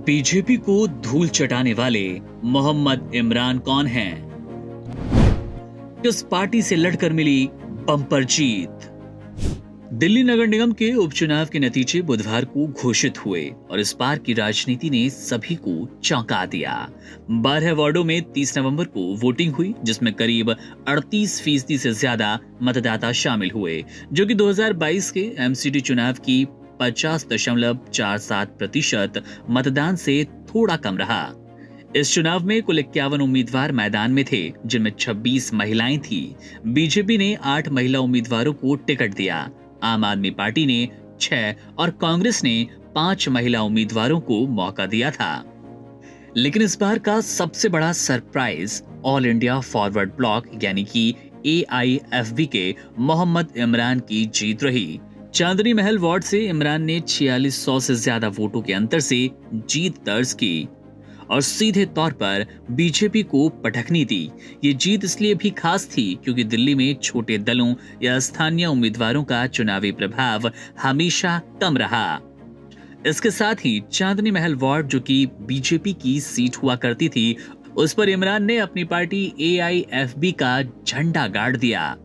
BJP को धूल चटाने वाले मोहम्मद इमरान कौन हैं? किस पार्टी से लड़कर मिली बम्पर जीत? दिल्ली नगर निगम के उपचुनाव के नतीजे बुधवार को घोषित हुए और इस बार की राजनीति ने सभी को चौंका दिया। 12 वार्डों में 30 नवंबर को वोटिंग हुई, जिसमें करीब 38% से ज्यादा मतदाता शामिल हुए, जो कि 2022 के एमसीडी चुनाव की 50.47% मतदान से थोड़ा कम रहा। इस चुनाव में कुल 51 उम्मीदवार मैदान में थे, जिनमें 26 महिलाएं थी। बीजेपी ने 8 महिला उम्मीदवारों को टिकट दिया, आम आदमी पार्टी ने 6 और कांग्रेस ने 5 महिला उम्मीदवारों को मौका दिया था। लेकिन इस बार का सबसे बड़ा surprise all India forward block यानी कि AIFB के मोहम्मद इमरान की जीत रही। चांदनी महल वार्ड से इमरान ने 4600 से ज्यादा वोटों के अंतर से जीत दर्ज की और सीधे तौर पर बीजेपी को पटखनी दी। ये जीत इसलिए भी खास थी क्योंकि दिल्ली में छोटे दलों या स्थानीय उम्मीदवारों का चुनावी प्रभाव हमेशा कम रहा। इसके साथ ही चांदनी महल वार्ड, जो कि बीजेपी की सीट हुआ करती थी, उस पर इमरान ने अपनी पार्टी AIFB का झंडा गाड़ दिया।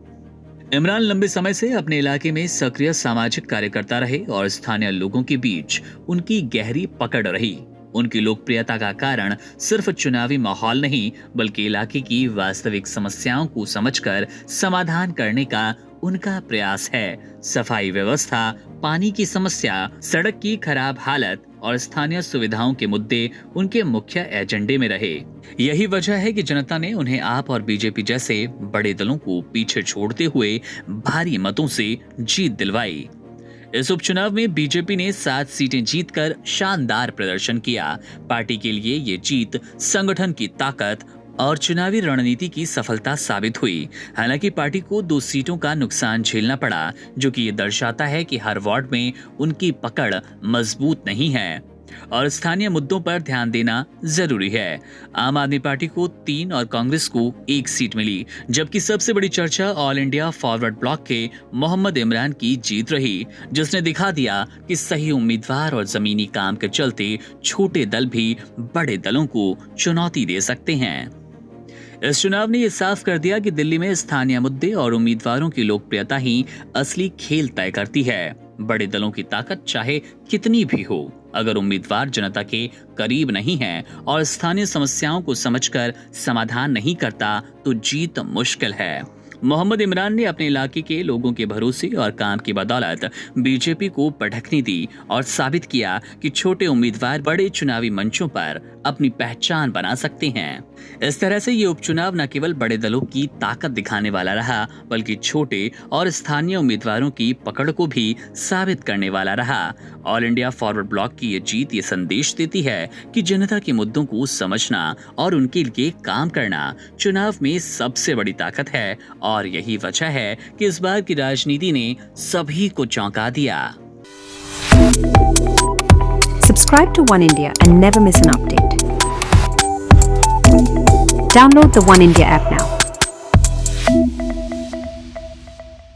इमरान लंबे समय से अपने इलाके में सक्रिय सामाजिक कार्यकर्ता रहे और स्थानीय लोगों के बीच उनकी गहरी पकड़ रही। उनकी लोकप्रियता का कारण सिर्फ चुनावी माहौल नहीं, बल्कि इलाके की वास्तविक समस्याओं को समझकर समाधान करने का उनका प्रयास है। सफाई व्यवस्था, पानी की समस्या, सड़क की खराब हालत और स्थानीय सुविधाओं के मुद्दे उनके मुख्य एजेंडे में रहे। यही वजह है कि जनता ने उन्हें आप और बीजेपी जैसे बड़े दलों को पीछे छोड़ते हुए भारी मतों से जीत दिलवाई। इस उपचुनाव में बीजेपी ने 7 सीटें जीतकर शानदार प्रदर्शन किया। पार्टी के लिए ये जीत संगठन की ताकत और चुनावी रणनीति की सफलता साबित हुई। हालांकि पार्टी को 2 सीटों का नुकसान झेलना पड़ा, जो कि ये दर्शाता है कि हर वार्ड में उनकी पकड़ मजबूत नहीं है और स्थानीय मुद्दों पर ध्यान देना जरूरी है। आम आदमी पार्टी को 3 और कांग्रेस को 1 सीट मिली, जबकि सबसे बड़ी चर्चा ऑल इंडिया फॉरवर्ड ब्लॉक के मोहम्मद इमरान की जीत रही, जिसने दिखा दिया कि सही उम्मीदवार और जमीनी काम के चलते छोटे दल भी बड़े दलों को चुनौती दे सकते हैं। इस चुनाव ने यह साफ कर दिया कि दिल्ली में स्थानीय मुद्दे और उम्मीदवारों की लोकप्रियता ही असली खेल तय करती है। बड़े दलों की ताकत चाहे कितनी भी हो, अगर उम्मीदवार जनता के करीब नहीं है और स्थानीय समस्याओं को समझकर समाधान नहीं करता, तो जीत मुश्किल है। मोहम्मद इमरान ने अपने इलाके के लोगों के भरोसे और काम की बदौलत बीजेपी को पटखनी दी और साबित किया कि छोटे उम्मीदवार बड़े चुनावी मंचों पर अपनी पहचान बना सकते हैं। इस तरह से ये उपचुनाव न केवल बड़े दलों की ताकत दिखाने वाला रहा, बल्कि छोटे और स्थानीय उम्मीदवारों की पकड़ को भी साबित करने वाला रहा। ऑल इंडिया फॉरवर्ड ब्लॉक की ये जीत ये संदेश देती है कि जनता के मुद्दों को समझना और उनके लिए काम करना चुनाव में सबसे बड़ी ताकत है और यही वजह है कि इस बार की राजनीति ने सभी को चौंका दिया। Subscribe to One India and never miss an update. Download the One India app now.